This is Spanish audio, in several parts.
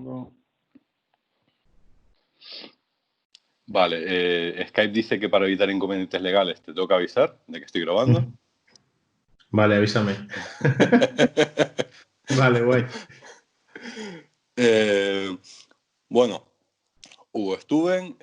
grabando. Vale, Skype dice que para evitar inconvenientes legales te tengo que avisar de que estoy grabando. Vale, avísame. Vale, guay. Bueno, Hugo Stuben,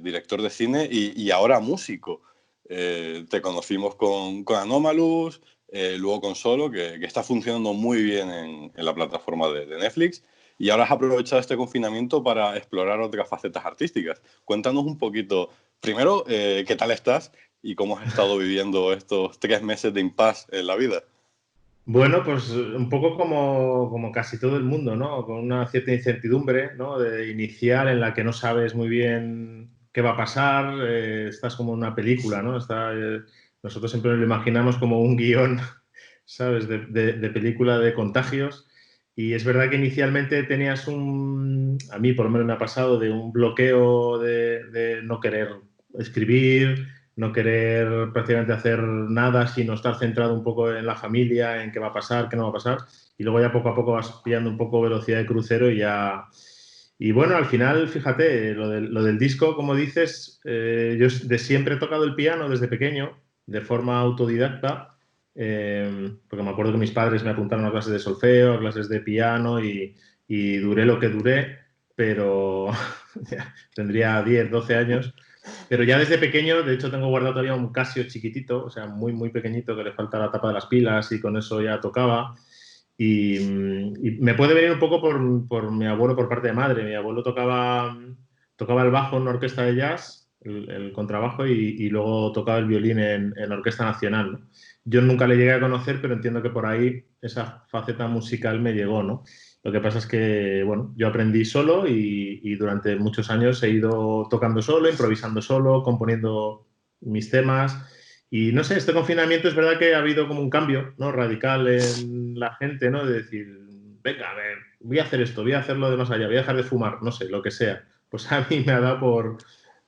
director de cine y ahora músico. Te conocimos con Anomalous, luego con Solo, que está funcionando muy bien en la plataforma de Netflix. Y ahora has aprovechado este confinamiento para explorar otras facetas artísticas. Cuéntanos un poquito, primero, ¿qué tal estás y cómo has estado viviendo estos 3 meses de impasse en la vida? Bueno, pues un poco como casi todo el mundo, ¿no? Con una cierta incertidumbre, ¿no? De inicial en la que no sabes muy bien qué va a pasar, estás como en una película, ¿no? Nosotros siempre lo imaginamos como un guión, ¿sabes? De película de contagios. Y es verdad que inicialmente tenías a mí por lo menos me ha pasado, de un bloqueo de no querer escribir, no querer prácticamente hacer nada, sino estar centrado un poco en la familia, en qué va a pasar, qué no va a pasar. Y luego ya poco a poco vas pillando un poco velocidad de crucero y ya... Y bueno, al final, fíjate, lo del disco, como dices, yo de siempre he tocado el piano desde pequeño, de forma autodidacta, porque me acuerdo que mis padres me apuntaron a clases de solfeo, a clases de piano y duré lo que duré, pero tendría 10, 12 años. Pero ya desde pequeño, de hecho, tengo guardado todavía un Casio chiquitito, o sea, muy, muy pequeñito, que le falta la tapa de las pilas y con eso ya tocaba. Y me puede venir un poco por mi abuelo por parte de madre. Mi abuelo tocaba el bajo en una orquesta de jazz, el contrabajo, y luego tocaba el violín en la Orquesta Nacional, ¿no? Yo nunca le llegué a conocer, pero entiendo que por ahí esa faceta musical me llegó, ¿no? Lo que pasa es que, bueno, yo aprendí solo y durante muchos años he ido tocando solo, improvisando solo, componiendo mis temas. Y no sé, este confinamiento es verdad que ha habido como un cambio, ¿no? Radical en la gente, ¿no? De decir, venga, a ver, voy a hacer esto, voy a hacerlo de más allá, voy a dejar de fumar, no sé, lo que sea. Pues a mí me ha dado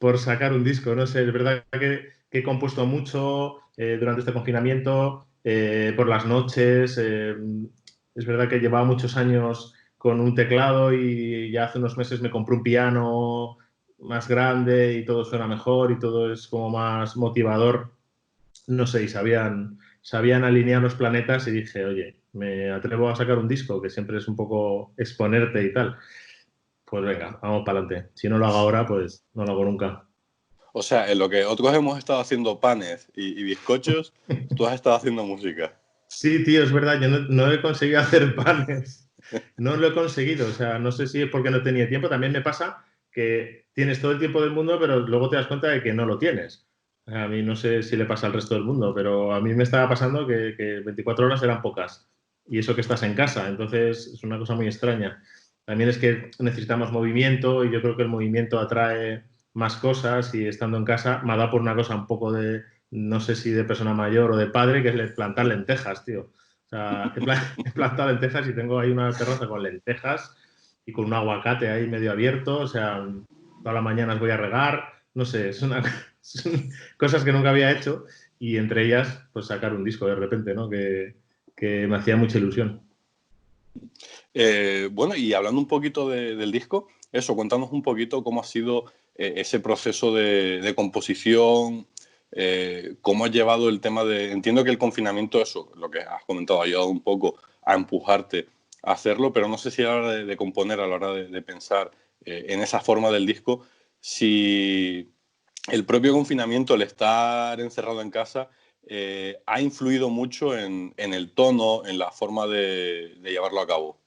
por sacar un disco, no sé, es verdad que he compuesto mucho durante este confinamiento, por las noches. Es verdad que llevaba muchos años con un teclado y ya hace unos meses me compré un piano más grande y todo suena mejor y todo es como más motivador. No sé, y sabían alinear los planetas y dije, oye, me atrevo a sacar un disco, que siempre es un poco exponerte y tal. Pues venga, vamos para adelante. Si no lo hago ahora, pues no lo hago nunca. O sea, en lo que otros hemos estado haciendo panes y bizcochos, tú has estado haciendo música. Sí, tío, es verdad, yo no he conseguido hacer panes. No lo he conseguido, o sea, no sé si es porque no tenía tiempo. También me pasa que tienes todo el tiempo del mundo, pero luego te das cuenta de que no lo tienes. A mí no sé si le pasa al resto del mundo, pero a mí me estaba pasando que 24 horas eran pocas. Y eso que estás en casa, entonces es una cosa muy extraña. También es que necesitamos movimiento y yo creo que el movimiento atrae más cosas y estando en casa me ha dado por una cosa un poco de, no sé si de persona mayor o de padre, que es plantar lentejas, tío. O sea, he plantado lentejas y tengo ahí una terraza con lentejas y con un aguacate ahí medio abierto. O sea, todas las mañanas voy a regar. No sé, son cosas que nunca había hecho y entre ellas, pues sacar un disco de repente, ¿no? Que me hacía mucha ilusión. Bueno, y hablando un poquito del disco, eso, cuéntanos un poquito cómo ha sido ese proceso de composición, cómo has llevado el tema de... Entiendo que el confinamiento, eso, lo que has comentado, ha ayudado un poco a empujarte a hacerlo, pero no sé si a la hora de componer, a la hora de pensar en esa forma del disco, si el propio confinamiento, el estar encerrado en casa, ha influido mucho en el tono, en la forma de llevarlo a cabo.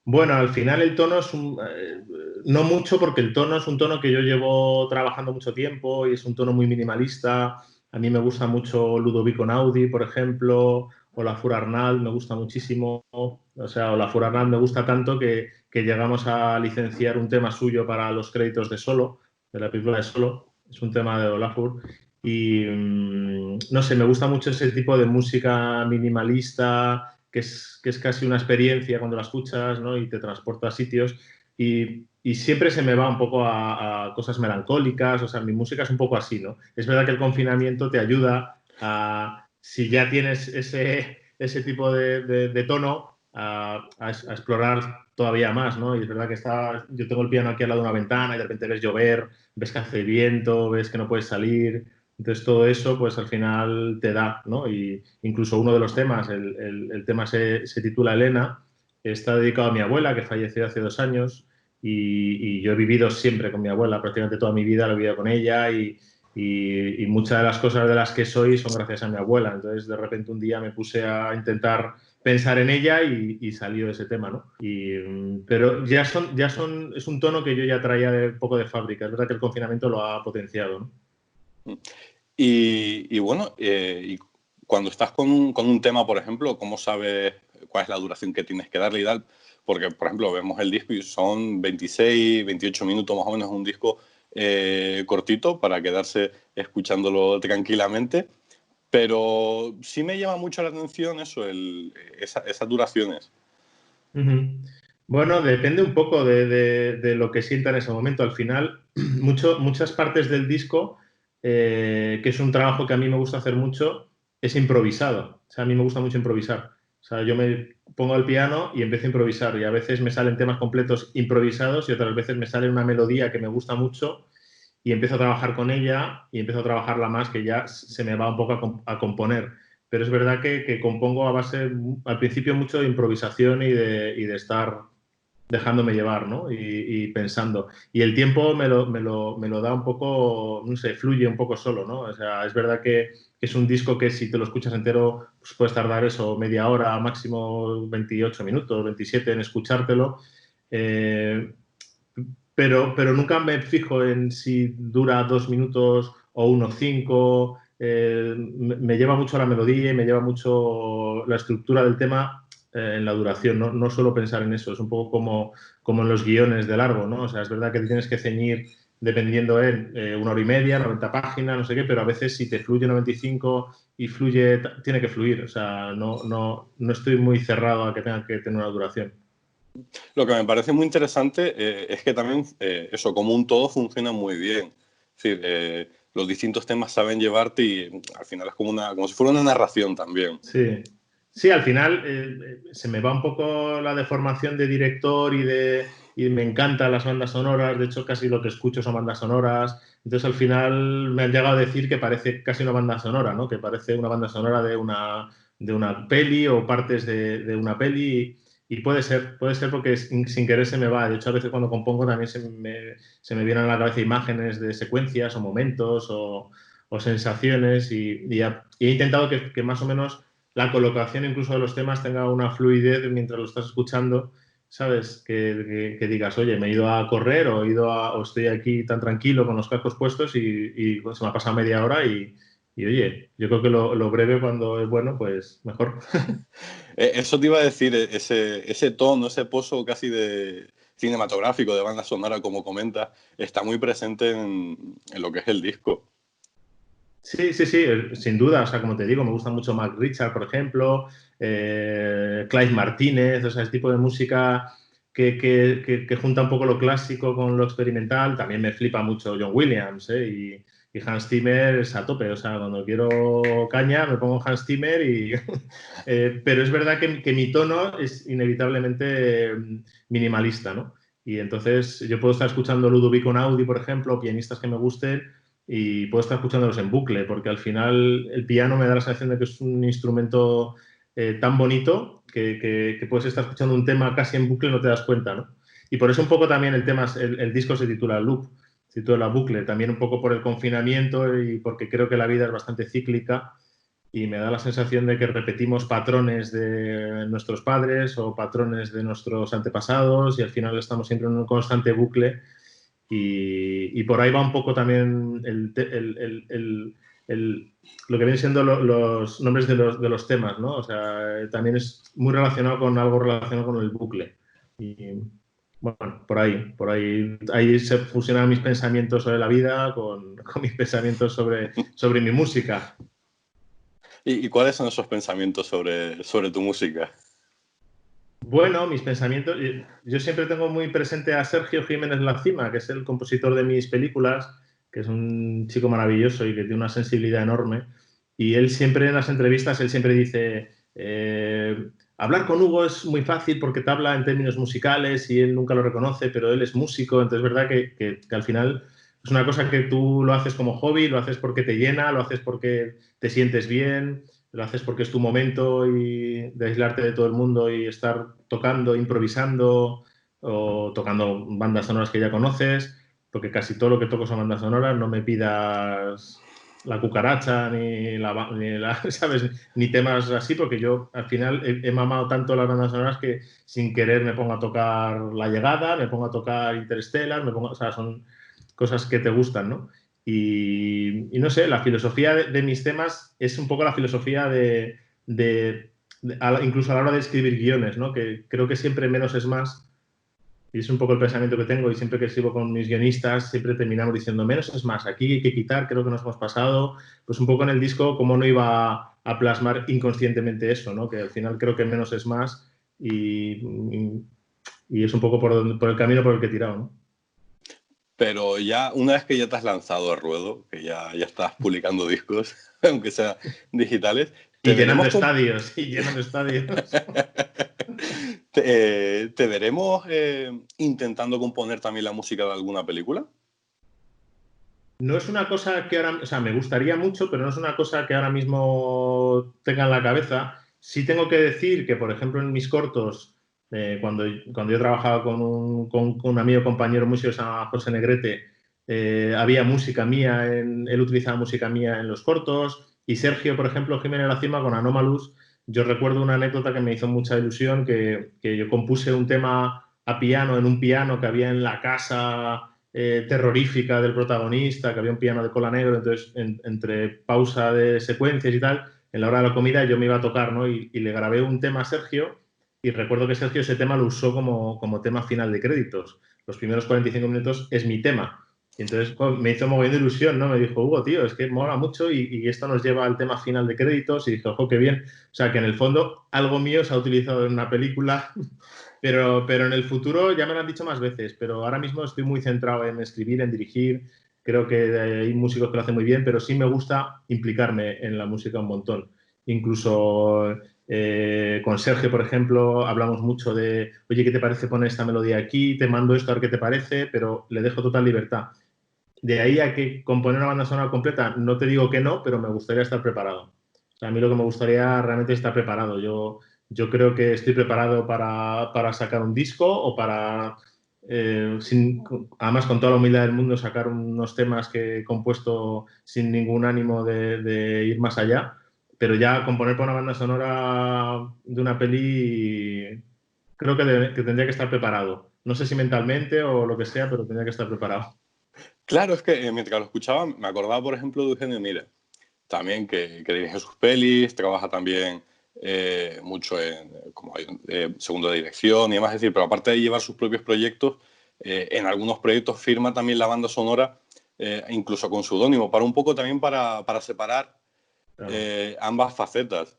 Bueno, al final el tono es no mucho porque el tono es un tono que yo llevo trabajando mucho tiempo y es un tono muy minimalista. A mí me gusta mucho Ludovico Naudi, por ejemplo, o la Fur Arnald, me gusta muchísimo. O sea, o la Fur Arnald me gusta tanto que llegamos a licenciar un tema suyo para los créditos de Solo, de la película de Solo. Es un tema de Olafur. Y no sé, me gusta mucho ese tipo de música minimalista que es casi una experiencia cuando la escuchas, ¿no? Y te transporta a sitios. Y siempre se me va un poco a cosas melancólicas, o sea, mi música es un poco así, ¿no? Es verdad que el confinamiento te ayuda a, si ya tienes ese tipo de tono, a explorar todavía más, ¿no? Y es verdad que yo tengo el piano aquí al lado de una ventana y de repente ves llover, ves que hace viento, ves que no puedes salir. Entonces todo eso, pues al final te da, ¿no? Y incluso uno de los temas, el tema se titula Elena, está dedicado a mi abuela, que falleció hace 2 años, y yo he vivido siempre con mi abuela, prácticamente toda mi vida la he vivido con ella y muchas de las cosas de las que soy son gracias a mi abuela. Entonces, de repente un día me puse a intentar pensar en ella y salió ese tema, ¿no? Pero es un tono que yo ya traía de poco de fábrica. Es verdad que el confinamiento lo ha potenciado, ¿no? Y bueno, y cuando estás con un tema, por ejemplo, ¿cómo sabes cuál es la duración que tienes que darle y tal? Porque, por ejemplo, vemos el disco y son 26, 28 minutos más o menos, un disco cortito para quedarse escuchándolo tranquilamente. Pero sí me llama mucho la atención eso, esas duraciones. Bueno, depende un poco de lo que sienta en ese momento. Al final, muchas partes del disco, que es un trabajo que a mí me gusta hacer mucho, es improvisado. O sea, a mí me gusta mucho improvisar. O sea, yo me pongo al piano y empiezo a improvisar. Y a veces me salen temas completos improvisados y otras veces me sale una melodía que me gusta mucho y empiezo a trabajar con ella y empiezo a trabajarla más, que ya se me va un poco a componer. Pero es verdad que compongo a base, al principio, mucho de improvisación y de estar dejándome llevar, ¿no? Y pensando. Y el tiempo me lo da un poco, no sé, fluye un poco solo, ¿no? O sea, es verdad que es un disco que si te lo escuchas entero, pues puedes tardar eso, media hora, máximo 28 minutos, 27 en escuchártelo. Eh, pero nunca me fijo en si dura 2 minutos o 1,5. Me lleva mucho la melodía y me lleva mucho la estructura del tema en la duración. No suelo pensar en eso. Es un poco como en los guiones de largo, ¿no? O sea, es verdad que te tienes que ceñir dependiendo en 1 hora y media, 90 páginas, no sé qué, pero a veces si te fluye 95 y fluye, tiene que fluir. O sea, no estoy muy cerrado a que tenga que tener una duración. Lo que me parece muy interesante es que también eso, como un todo, funciona muy bien. Es decir, los distintos temas saben llevarte y al final es como si fuera una narración también. Sí, sí, al final se me va un poco la deformación de director y me encantan las bandas sonoras, de hecho casi lo que escucho son bandas sonoras, entonces al final me han llegado a decir que parece casi una banda sonora, ¿no? Que parece una banda sonora de una peli o partes de una peli y puede ser porque sin querer se me va, de hecho a veces cuando compongo también se me vienen a la cabeza imágenes de secuencias o momentos o sensaciones y he intentado que más o menos la colocación incluso de los temas tenga una fluidez mientras lo estás escuchando, ¿sabes? Que digas, oye, me he ido a correr o estoy aquí tan tranquilo con los cascos puestos y pues, se me ha pasado media hora y oye, yo creo que lo breve cuando es bueno, pues mejor. Eso te iba a decir, ese tono, ese pozo casi de cinematográfico de banda sonora, como comentas, está muy presente en lo que es el disco. Sí, sí, sí, sin duda. O sea, como te digo, me gusta mucho Mark Richard, por ejemplo, Clive Martínez, o sea, ese tipo de música que junta un poco lo clásico con lo experimental. También me flipa mucho John Williams, y Hans Zimmer es a tope. O sea, cuando quiero caña me pongo Hans Zimmer pero es verdad que mi tono es inevitablemente minimalista, ¿no? Y entonces yo puedo estar escuchando Ludovico Einaudi, por ejemplo, pianistas que me gusten y puedo estar escuchándolos en bucle, porque al final el piano me da la sensación de que es un instrumento tan bonito que puedes estar escuchando un tema casi en bucle y no te das cuenta, ¿no? Y por eso un poco también el disco se titula Loop, se titula Bucle, también un poco por el confinamiento y porque creo que la vida es bastante cíclica y me da la sensación de que repetimos patrones de nuestros padres o patrones de nuestros antepasados y al final estamos siempre en un constante bucle y por ahí va un poco también lo que vienen siendo los nombres de los temas, ¿no? O sea, también es muy relacionado con algo relacionado con el bucle. Y bueno, ahí se fusionan mis pensamientos sobre la vida con mis pensamientos sobre mi música. ¿Y cuáles son esos pensamientos sobre tu música? Bueno, mis pensamientos. Yo siempre tengo muy presente a Sergio Jiménez Lacima, que es el compositor de mis películas, que es un chico maravilloso y que tiene una sensibilidad enorme. Y él siempre en las entrevistas, él siempre dice, hablar con Hugo es muy fácil porque te habla en términos musicales y él nunca lo reconoce, pero él es músico, entonces es verdad que al final es una cosa que tú lo haces como hobby, lo haces porque te llena, lo haces porque te sientes bien, lo haces porque es tu momento y de aislarte de todo el mundo y estar tocando, improvisando o tocando bandas sonoras que ya conoces, porque casi todo lo que toco son bandas sonoras, no me pidas la cucaracha ¿sabes? Ni temas así, porque yo al final he mamado tanto las bandas sonoras que sin querer me pongo a tocar La Llegada, me pongo a tocar Interstellar, o sea, son cosas que te gustan, ¿no? Y no sé, la filosofía de mis temas es un poco la filosofía incluso a la hora de escribir guiones, ¿no? Que creo que siempre menos es más. Y es un poco el pensamiento que tengo y siempre que escribo con mis guionistas siempre terminamos diciendo menos es más, aquí hay que quitar, creo que nos hemos pasado, pues un poco en el disco cómo no iba a plasmar inconscientemente eso, ¿no? Que al final creo que menos es más y es un poco por el camino por el que he tirado, ¿no? Pero ya, una vez que ya te has lanzado al ruedo, que ya estás publicando discos, aunque sea digitales, Y te llenando veremos estadios, y llenando estadios. ¿Te veremos intentando componer también la música de alguna película? No es una cosa que ahora, o sea, me gustaría mucho, pero no es una cosa que ahora mismo tenga en la cabeza. Sí tengo que decir que, por ejemplo, en mis cortos, cuando yo trabajaba con un amigo compañero músico que se llama José Negrete, había música mía, él utilizaba música mía en los cortos, y Sergio, por ejemplo, Jiménez La Cima con Anomalous, yo recuerdo una anécdota que me hizo mucha ilusión, que yo compuse un tema a piano, en un piano que había en la casa terrorífica del protagonista, que había un piano de cola negro, entonces entre pausa de secuencias y tal, en la hora de la comida yo me iba a tocar, ¿no? Y le grabé un tema a Sergio y recuerdo que Sergio ese tema lo usó como tema final de créditos. Los primeros 45 minutos es mi tema. Y entonces pues, me hizo mogollón de ilusión, ¿no? Me dijo, Hugo, tío, es que mola mucho y esto nos lleva al tema final de créditos. Y dije, ojo, qué bien. O sea, que en el fondo algo mío se ha utilizado en una película pero en el futuro ya me lo han dicho más veces, pero ahora mismo estoy muy centrado en escribir, en dirigir. Creo que hay músicos que lo hacen muy bien, pero sí me gusta implicarme en la música un montón. Incluso con Sergio, por ejemplo, hablamos mucho de, oye, ¿qué te parece poner esta melodía aquí? Te mando esto a ver qué te parece, pero le dejo total libertad. De ahí a que componer una banda sonora completa, no te digo que no, pero me gustaría estar preparado. O sea, a mí lo que me gustaría realmente es estar preparado. Yo creo que estoy preparado para sacar un disco o para, además con toda la humildad del mundo, sacar unos temas que he compuesto sin ningún ánimo de ir más allá. Pero ya componer para una banda sonora de una peli, creo que tendría que estar preparado. No sé si mentalmente o lo que sea, pero tendría que estar preparado. Claro, es que mientras lo escuchaba me acordaba, por ejemplo, de Eugenio Mira, también que dirige sus pelis, trabaja también mucho en como segundo de dirección y demás, es decir, pero aparte de llevar sus propios proyectos, en algunos proyectos firma también la banda sonora, incluso con seudónimo, para un poco también para separar Claro. ambas facetas.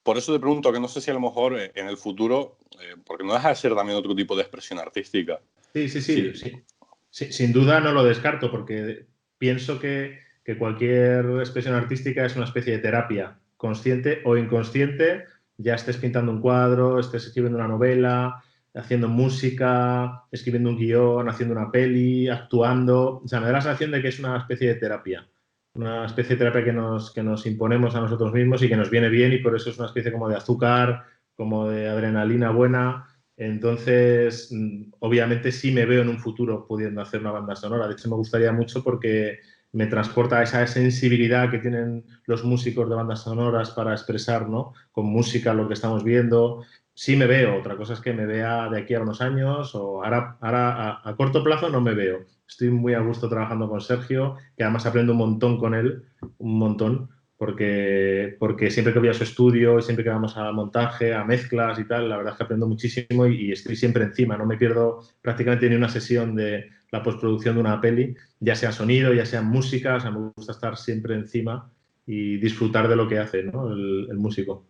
Por eso te pregunto, que no sé si a lo mejor en el futuro, porque no deja de ser también otro tipo de expresión artística. Sí, sí, sí, Sí, sí. Sí, sin duda no lo descarto porque pienso que cualquier expresión artística es una especie de terapia, consciente o inconsciente, ya estés pintando un cuadro, estés escribiendo una novela, haciendo música, escribiendo un guión, haciendo una peli, actuando. O sea, me da la sensación de que es una especie de terapia, una especie de terapia que nos imponemos a nosotros mismos y que nos viene bien y por eso es una especie como de azúcar, como de adrenalina buena. Entonces, obviamente sí me veo en un futuro pudiendo hacer una banda sonora. De hecho, me gustaría mucho porque me transporta a esa sensibilidad que tienen los músicos de bandas sonoras para expresar, ¿no? Con música lo que estamos viendo. Sí me veo. Otra cosa es que me vea de aquí a unos años o ahora a corto plazo no me veo. Estoy muy a gusto trabajando con Sergio, que además aprendo un montón con él, un montón porque siempre que voy a su estudio y siempre que vamos a montaje, a mezclas y tal, la verdad es que aprendo muchísimo y estoy siempre encima, no me pierdo prácticamente ni una sesión de la postproducción de una peli, ya sea sonido, ya sea música, o sea, me gusta estar siempre encima y disfrutar de lo que hace, ¿no? el músico.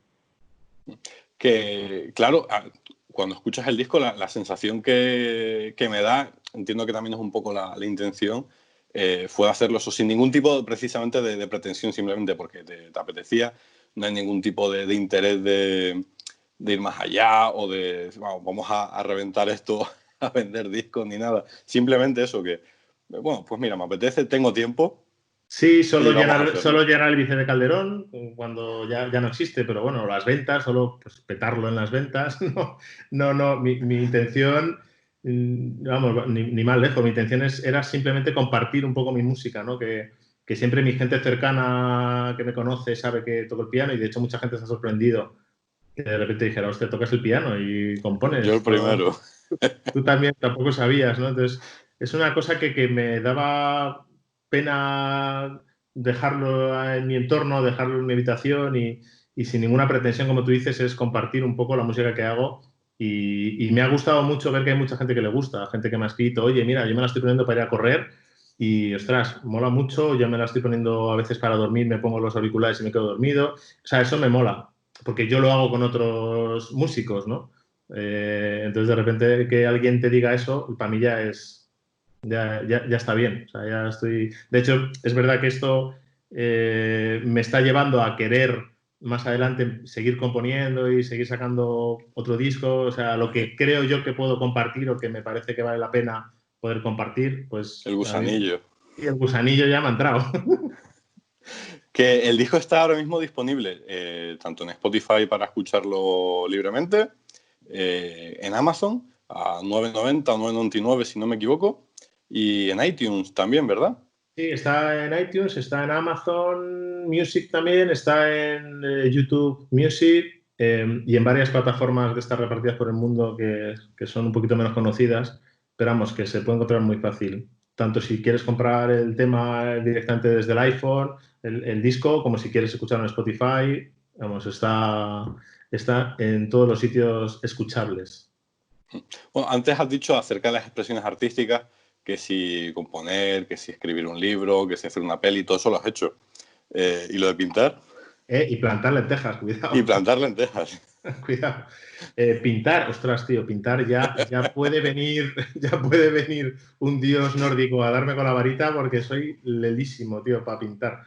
que claro, cuando escuchas el disco, la sensación que me da, entiendo que también es un poco la intención, fue hacerlo eso sin ningún tipo precisamente de pretensión, simplemente porque te apetecía, no hay ningún tipo de interés de ir más allá o de, vamos a reventar esto, a vender discos ni nada. Simplemente eso, que, bueno, pues mira, me apetece, tengo tiempo. Sí, Y vamos a solo hacerlo. llenar el bife de Calderón cuando ya no existe, pero bueno, las ventas, solo pues, petarlo en las ventas. No, mi intención, vamos, ni más lejos, mi intención era simplemente compartir un poco mi música, ¿no? Que siempre mi gente cercana que me conoce sabe que toco el piano y de hecho mucha gente se ha sorprendido que de repente dijera, hostia, tocas el piano y Yo el compones. primero. Tú también tampoco sabías, ¿no? Entonces, es una cosa que me daba pena dejarlo en mi entorno, dejarlo en mi habitación y sin ninguna pretensión, como tú dices, es compartir un poco la música que hago y me ha gustado mucho ver que hay mucha gente que le gusta, gente que me ha escrito, oye, mira, yo me la estoy poniendo para ir a correr y, ostras, mola mucho, yo me la estoy poniendo a veces para dormir, me pongo los auriculares y me quedo dormido. O sea, eso me mola, porque yo lo hago con otros músicos, ¿no? Entonces, de repente, que alguien te diga eso, para mí ya es, ya está bien. O sea, ya estoy. De hecho, es verdad que esto me está llevando a querer más adelante seguir componiendo y seguir sacando otro disco. O sea, lo que creo yo que puedo compartir o que me parece que vale la pena poder compartir, pues El a mí, gusanillo. y el gusanillo ya me ha entrado. Que el disco está ahora mismo disponible tanto en Spotify para escucharlo libremente, en Amazon a 9,90 o 9,99 si no me equivoco, y en iTunes también, ¿verdad? Sí, está en iTunes, está en Amazon Music también, está en YouTube Music y en varias plataformas de estas repartidas por el mundo que son un poquito menos conocidas, pero vamos, que se puede encontrar muy fácil. Tanto si quieres comprar el tema directamente desde el iPhone, el disco, como si quieres escucharlo en Spotify, vamos, está en todos los sitios escuchables. Bueno, antes has dicho acerca de las expresiones artísticas, que si componer, que si escribir un libro, que si hacer una peli, todo eso lo has hecho. Y lo de pintar Y plantar lentejas, y cuidado. plantar lentejas. Cuidado. Pintar, ostras, tío, pintar ya puede venir, ya puede venir un dios nórdico a darme con la varita porque soy lelísimo, tío, para pintar.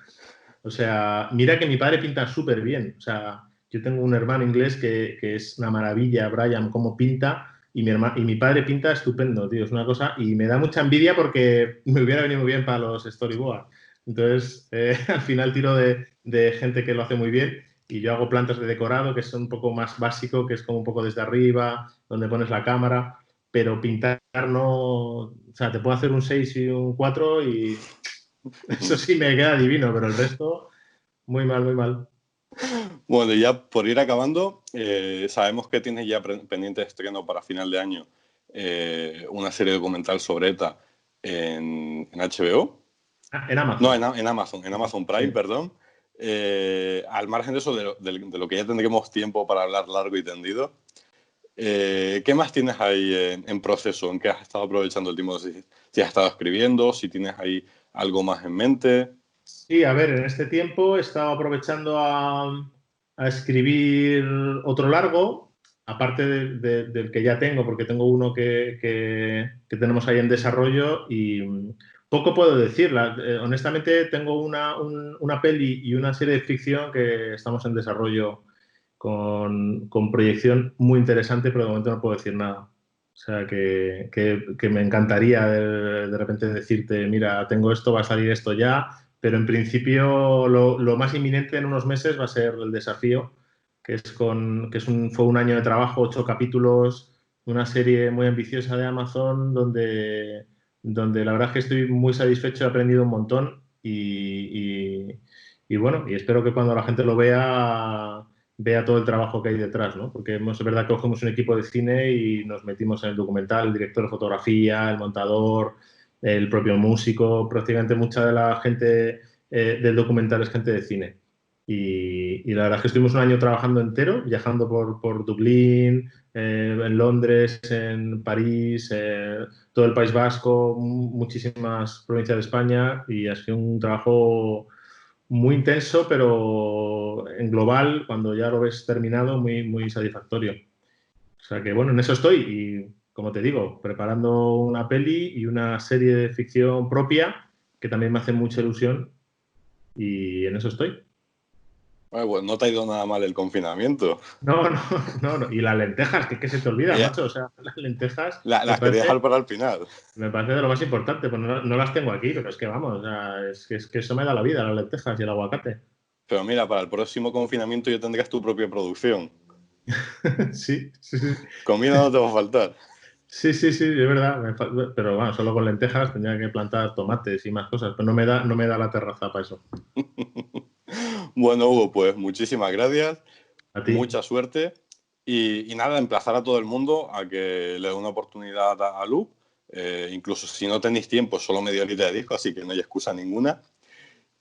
O sea, mira que mi padre pinta súper bien. O sea, yo tengo un hermano inglés que es una maravilla, Brian, cómo pinta, y mi padre pinta estupendo, tío, es una cosa, y me da mucha envidia porque me hubiera venido muy bien para los storyboards. Entonces, al final tiro de gente que lo hace muy bien y yo hago plantas de decorado, que es un poco más básico, que es como un poco desde arriba, donde pones la cámara, pero pintar no, o sea, te puedo hacer un 6 y un 4 y eso sí me queda divino, pero el resto, muy mal, muy mal. Bueno, y ya por ir acabando, sabemos que tienes ya pendiente de estreno para final de año una serie documental sobre ETA en HBO. Ah, en No, Amazon. en Amazon Prime, Sí. perdón. Al margen de eso, de lo que ya tendremos tiempo para hablar largo y tendido, ¿qué más tienes ahí en proceso? ¿En qué has estado aprovechando el tiempo? Si has estado escribiendo, si tienes ahí algo más en mente. Sí, a ver, en este tiempo he estado aprovechando a escribir otro largo, aparte del que ya tengo, porque tengo uno que tenemos ahí en desarrollo y poco puedo decir. Honestamente, tengo una peli y una serie de ficción que estamos en desarrollo con proyección muy interesante, pero de momento no puedo decir nada. O sea, que me encantaría de repente decirte, mira, tengo esto, va a salir esto ya, pero en principio lo más inminente en unos meses va a ser el desafío, fue un año de trabajo, 8 capítulos, una serie muy ambiciosa de Amazon donde la verdad es que estoy muy satisfecho, he aprendido un montón y bueno, y espero que cuando la gente lo vea todo el trabajo que hay detrás, ¿no? Porque es verdad que cogemos un equipo de cine y nos metimos en el documental, el director de fotografía, el montador, el propio músico, prácticamente mucha de la gente del documental es gente de cine. Y la verdad es que estuvimos un año trabajando entero, viajando por Dublín, en Londres, en París, todo el País Vasco, muchísimas provincias de España y ha sido un trabajo muy intenso, pero en global, cuando ya lo ves terminado, muy, muy satisfactorio. O sea que bueno, en eso estoy y como te digo, preparando una peli y una serie de ficción propia que también me hace mucha ilusión y en eso estoy. Bueno, no te ha ido nada mal el confinamiento. No, no, no, no. Y las lentejas, que se te olvida, Ya, macho. O sea, las lentejas las quería dejar para el final. me parece de lo más importante. Pues no, no las tengo aquí, pero es que vamos, o sea, es que eso me da la vida, las lentejas y el aguacate. Pero mira, para el próximo confinamiento ya tendrás tu propia producción. Sí, sí, sí. Comida no te va a faltar. Sí, sí, sí, es verdad. Pero bueno, solo con lentejas tendría que plantar tomates y más cosas, pero no me da la terraza para eso. Bueno, Hugo, pues muchísimas gracias, A ti. mucha suerte y nada, emplazar a todo el mundo a que le dé una oportunidad a Loop. Incluso si no tenéis tiempo, solo media horita de disco, así que no hay excusa ninguna.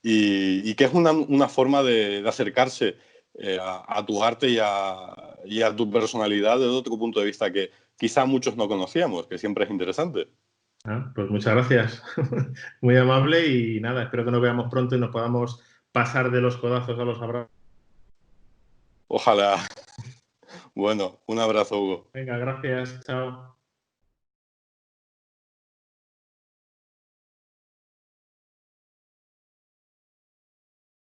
Y que es una forma de acercarse a tu arte y a tu personalidad desde otro punto de vista que quizá muchos no conocíamos, que siempre es interesante. Ah, pues muchas gracias. Muy amable y nada, espero que nos veamos pronto y nos podamos pasar de los codazos a los abrazos. Ojalá. Bueno, un abrazo, Hugo. Venga, gracias. Chao.